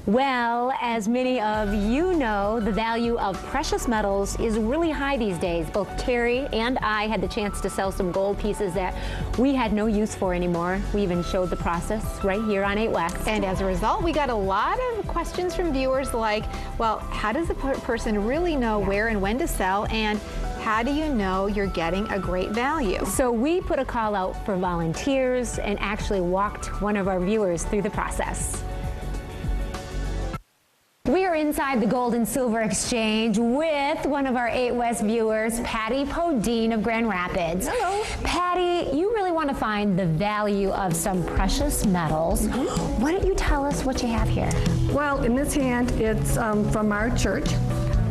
Well, as many of you know, the value of precious metals is really high these days. Both Terry and I had the chance to sell some gold pieces that we had no use for anymore. We even showed the process right here on 8West. And as a result, we got a lot of questions from viewers like, well, how does a person really know where and when to sell, and how do you know you're getting a great value? So we put a call out for volunteers and actually walked one of our viewers through the process. We are inside the Gold and Silver Exchange with one of our 8West viewers, Patty Podine of Grand Rapids. Hello. Patty, you really want to find the value of some precious metals. Why don't you tell us what you have here? Well, in this hand, it's from our church,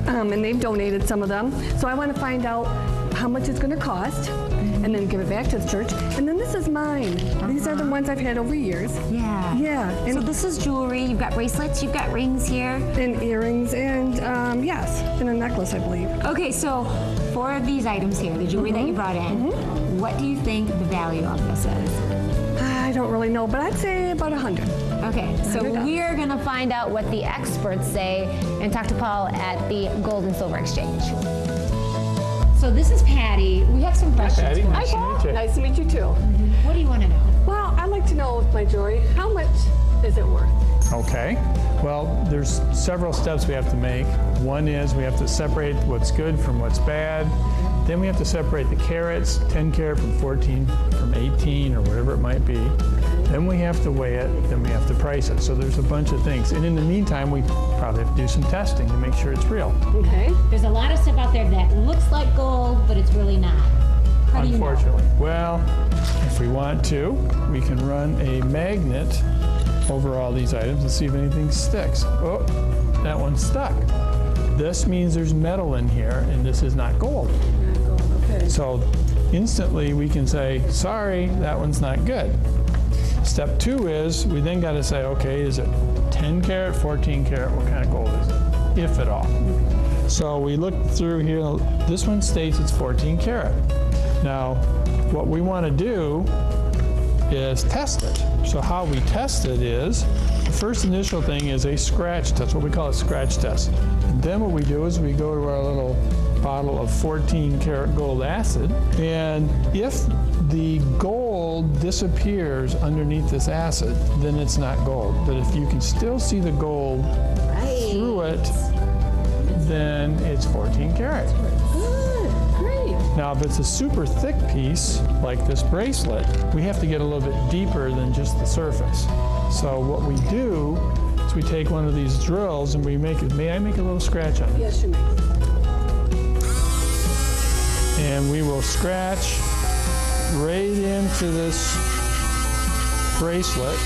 and they've donated some of them. So I want to find out how much it's going to cost, and then give it back to the church. And then this is mine. These are the ones I've had over years. Yeah. Yeah. And so this is jewelry. You've got bracelets, you've got rings here. And earrings, and yes, and a necklace, I believe. Okay, so for these items here, the jewelry that you brought in, what do you think the value of this is? I don't really know, but I'd say about 100. Okay, so we're going to find out what the experts say and talk to Paul at the Gold and Silver Exchange. So this is Patty. We have some questions. Patty, for nice you. to meet you. Nice to meet you too. What do you want to know? Well, I'd like to know with my jewelry, how much is it worth? Okay. Well, there's several steps we have to make. One is we have to separate what's good from what's bad. Then we have to separate the carats, 10 carat from 14, from 18, or whatever it might be. Then we have to weigh it, then we have to price it. So there's a bunch of things. And in the meantime, we probably have to do some testing to make sure it's real. Okay. There's a lot of stuff out there that looks like gold, but it's really not. How do you know? Unfortunately. Well, if we want to, we can run a magnet over all these items and see if anything sticks. Oh, that one's stuck. This means there's metal in here, and this is not gold. Okay. So instantly we can say, sorry, that one's not good. Step two is we then got to say, okay, is it 10 carat, 14 carat, what kind of gold is it, if at all? So we look through here, this one states it's 14 carat. Now, what we want to do is test it. So how we test it is, the first initial thing is a scratch test, what we call a scratch test. And then what we do is we go to our little bottle of 14 karat gold acid, and if the gold disappears underneath this acid, then it's not gold. But if you can still see the gold through it, then it's 14 karat. Now, if it's a super thick piece, like this bracelet, we have to get a little bit deeper than just the surface. So what we do is we take one of these drills and we make it, may I make a little scratch on it? Yes, you may. And we will scratch right into this bracelet,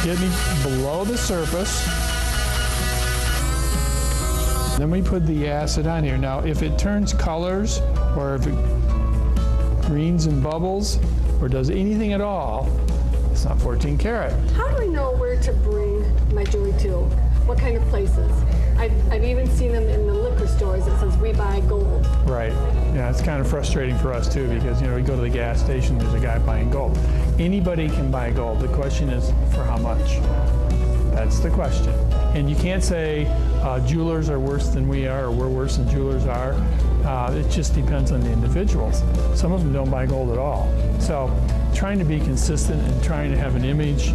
getting below the surface. Then we put the acid on here. Now, if it turns colors, or if it greens and bubbles, or does anything at all, it's not 14 karat. How do I know where to bring my jewelry to? What kind of places? I've even seen them in the liquor stores that says we buy gold. Right. Yeah, it's kind of frustrating for us too, because we go to the gas station, there's a guy buying gold. Anybody can buy gold. The question is, for how much? That's the question. And you can't say jewelers are worse than we are, or we're worse than jewelers are. It just depends on the individuals. Some of them don't buy gold at all. So trying to be consistent and trying to have an image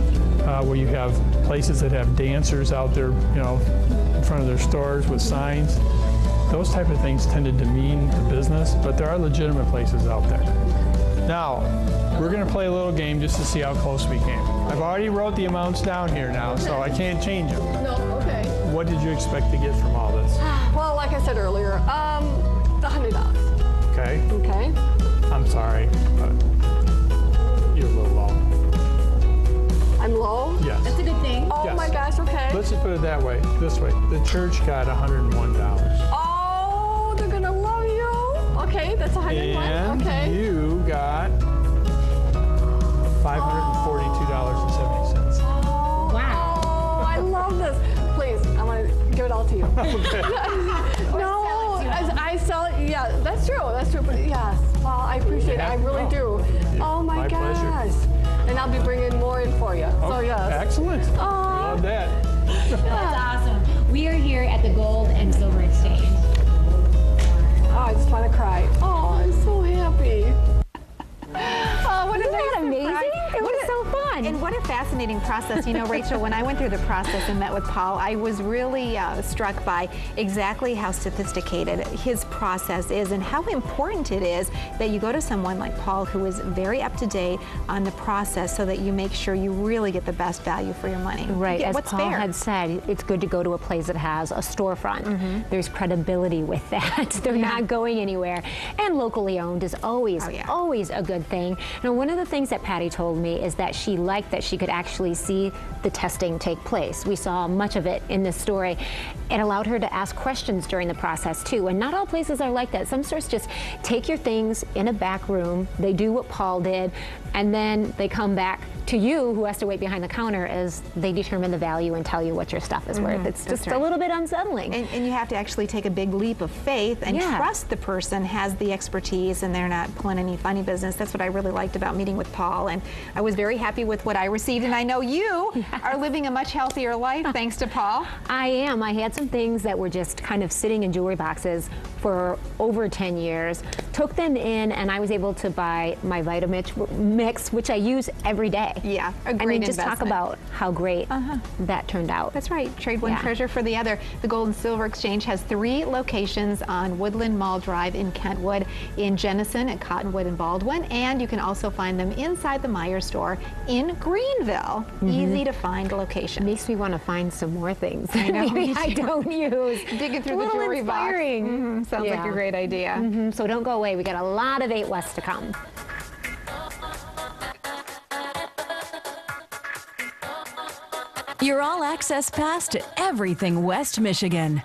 where you have places that have dancers out there, in front of their stores with signs, those type of things tend to demean the business, but there are legitimate places out there. Now, we're going to play a little game just to see how close we came. I've already wrote the amounts down here now, so I can't change them. No, okay. What did you expect to get from all this? Well, like I said earlier, the $100. Okay. Okay. I'm sorry, but you're a little low. I'm low? Yes. That's a good thing. Oh Yes. my gosh, okay. Let's just put it that way, this way. The church got $101. Oh, they're gonna love you. Okay, that's 101. And Okay. you got $542.70. Oh, Wow. Oh, I love this. Please, I want to give it all to you. No, as I sell it. Yeah, that's true. That's true. But yes, well, I appreciate it. I really do. Oh my My gosh. pleasure. and I'll be bringing more in for you. So yes. Excellent. Love that. That's awesome. We are here at the Gold and Silver Exchange. Oh, I just want to cry. Oh, I'm so happy. Oh, what Isn't that amazing? It was so fun. And what a fascinating process. You know, Rachel, when I went through the process and met with Paul, I was really struck by exactly how sophisticated his process is and how important it is that you go to someone like Paul who is very up to date on the process so that you make sure you really get the best value for your money. Right, Get as what's Paul fair. had said, it's good to go to a place that has a storefront. There's credibility with that. They're not going anywhere. And locally owned is always, always a good thing. Now, one of the things that Patty told me is that she liked that she could actually see the testing take place. We saw much of it in this story. It allowed her to ask questions during the process too, and not all places are like that. Some stores just take your things in a back room, they do what Paul did, and then they come back to you, who has to wait behind the counter, as they determine the value and tell you what your stuff is worth. It's just a little bit unsettling. And you have to actually take a big leap of faith and trust the person has the expertise and they're not pulling any funny business. That's what I really liked about meeting with Paul, and I was very happy with what I received, and I know you are living a much healthier life thanks to Paul. I am. I had some things that were just kind of sitting in jewelry boxes for over 10 years, took them in, and I was able to buy my Vitamix mix, which I use every day. Yeah, a great I mean, just investment. talk about how great that turned out. That's right. Trade one treasure for the other. The Gold and Silver Exchange has 3 locations on Woodland Mall Drive in Kentwood, in Jenison at Cottonwood and Baldwin, and you can also find them inside the Meyer store in Greenville. Easy to find location. Makes me want to find some more things. I know, Maybe me I too. don't use. Digging through A the little jewelry inspiring. box. Sounds like a great idea. So don't go away. We got a lot of 8West to come. Your all-access pass to everything West Michigan.